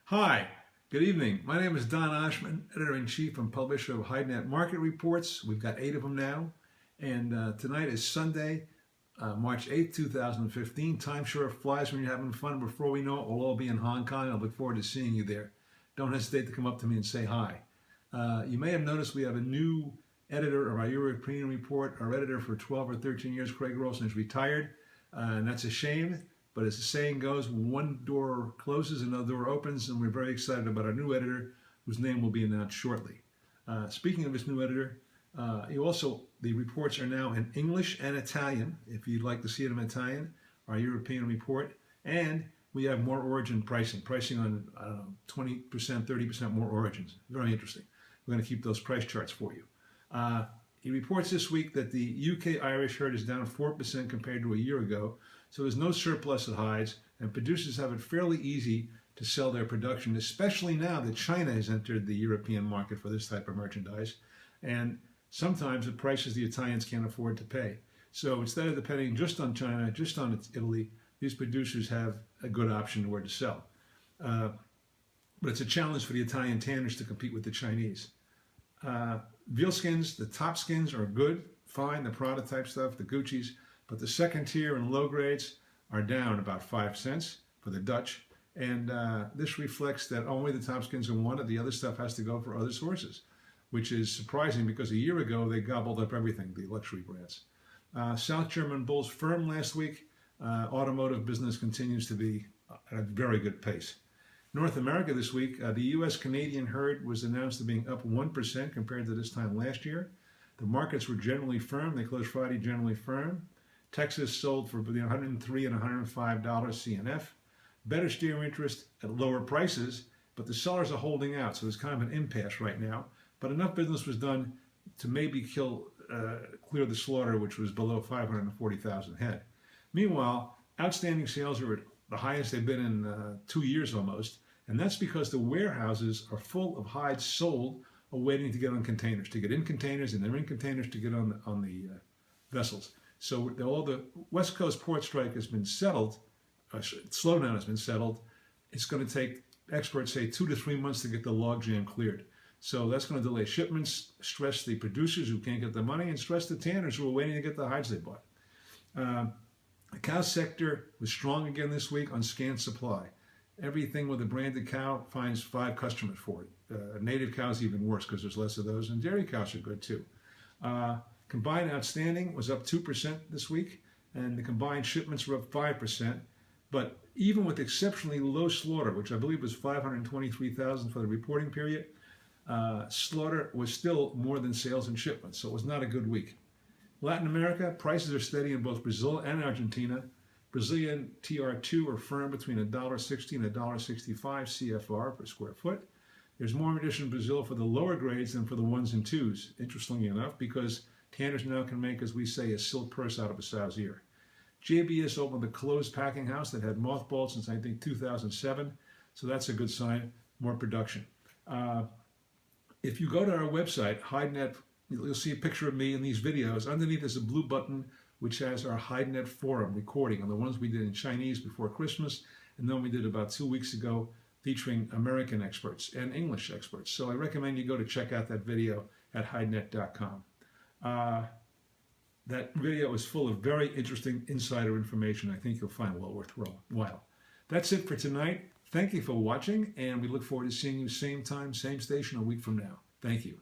Hi, good evening. My name is Don Oshman, Editor-in-Chief and Publisher of HideNet Market Reports. We've got 8 of them now. And tonight is Sunday, March 8th, 2015. Time sure flies when you're having fun. Before we know it, we'll all be in Hong Kong. I look forward to seeing you there. Don't hesitate to come up to me and say hi. You may have noticed we have a new editor of our European report. Our editor for 12 or 13 years, Craig Rolson, is retired, and that's a shame. But as the saying goes, one door closes, another door opens, and we're very excited about our new editor, whose name will be announced shortly. Speaking of this new editor, the reports are now in English and Italian, if you'd like to see it in Italian, our European report. And we have more origin pricing on, I don't know, 20%, 30% more origins. Very interesting. We're going to keep those price charts for you. He reports this week that the UK Irish herd is down 4% compared to a year ago, so there's no surplus of hides, and producers have it fairly easy to sell their production, especially now that China has entered the European market for this type of merchandise, and sometimes at prices the Italians can't afford to pay. So instead of depending just on China, just on Italy, these producers have a good option where to sell. But it's a challenge for the Italian tanners to compete with the Chinese. Veal skins, the top skins are good, fine, the Prada type stuff, the Gucci's, but the second tier and low grades are down about 5 cents for the Dutch. And this reflects that only the top skins are wanted, the other stuff has to go for other sources, which is surprising because a year ago they gobbled up everything, the luxury brands. South German bulls firm last week. Automotive business continues to be at a very good pace. North America this week, the U.S.-Canadian herd was announced to being up 1% compared to this time last year. The markets were generally firm. They closed Friday generally firm. Texas sold for between $103 and $105 CNF. Better steer interest at lower prices, but the sellers are holding out, so there's kind of an impasse right now. But enough business was done to maybe clear the slaughter, which was below 540,000 head. Meanwhile, outstanding sales are at the highest they've been in 2 years almost, and that's because the warehouses are full of hides sold, awaiting to get on containers, to get in containers, and they're in containers to get on the vessels. So all the West Coast port strike has been settled, slowdown has been settled. It's going to take, experts say, 2 to 3 months to get the logjam cleared. So that's going to delay shipments, stress the producers who can't get the money, and stress the tanners who are waiting to get the hides they bought. The cow sector was strong again this week on scant supply. Everything with a branded cow finds 5 customers for it. Native cows even worse because there's less of those, and dairy cows are good too. Combined outstanding was up 2% this week, and the combined shipments were up 5%. But even with exceptionally low slaughter, which I believe was 523,000 for the reporting period, slaughter was still more than sales and shipments, so it was not a good week. Latin America, prices are steady in both Brazil and Argentina. Brazilian TR2 are firm between $1.60 and $1.65 CFR per square foot. There's more competition in Brazil for the lower grades than for the 1s and 2s, interestingly enough, because tanners now can make, as we say, a silk purse out of a sow's ear. JBS opened a closed packing house that had mothballed since, I think, 2007, so that's a good sign, more production. If you go to our website, HideNet, you'll see a picture of me in these videos. Underneath is a blue button which has our HideNet forum recording on the ones we did in Chinese before Christmas, and then we did about 2 weeks ago featuring American experts and English experts. So I recommend you go to check out that video at HideNet.com. That video is full of very interesting insider information I think you'll find well worthwhile. That's it for tonight. Thank you for watching, and we look forward to seeing you same time, same station a week from now. Thank you.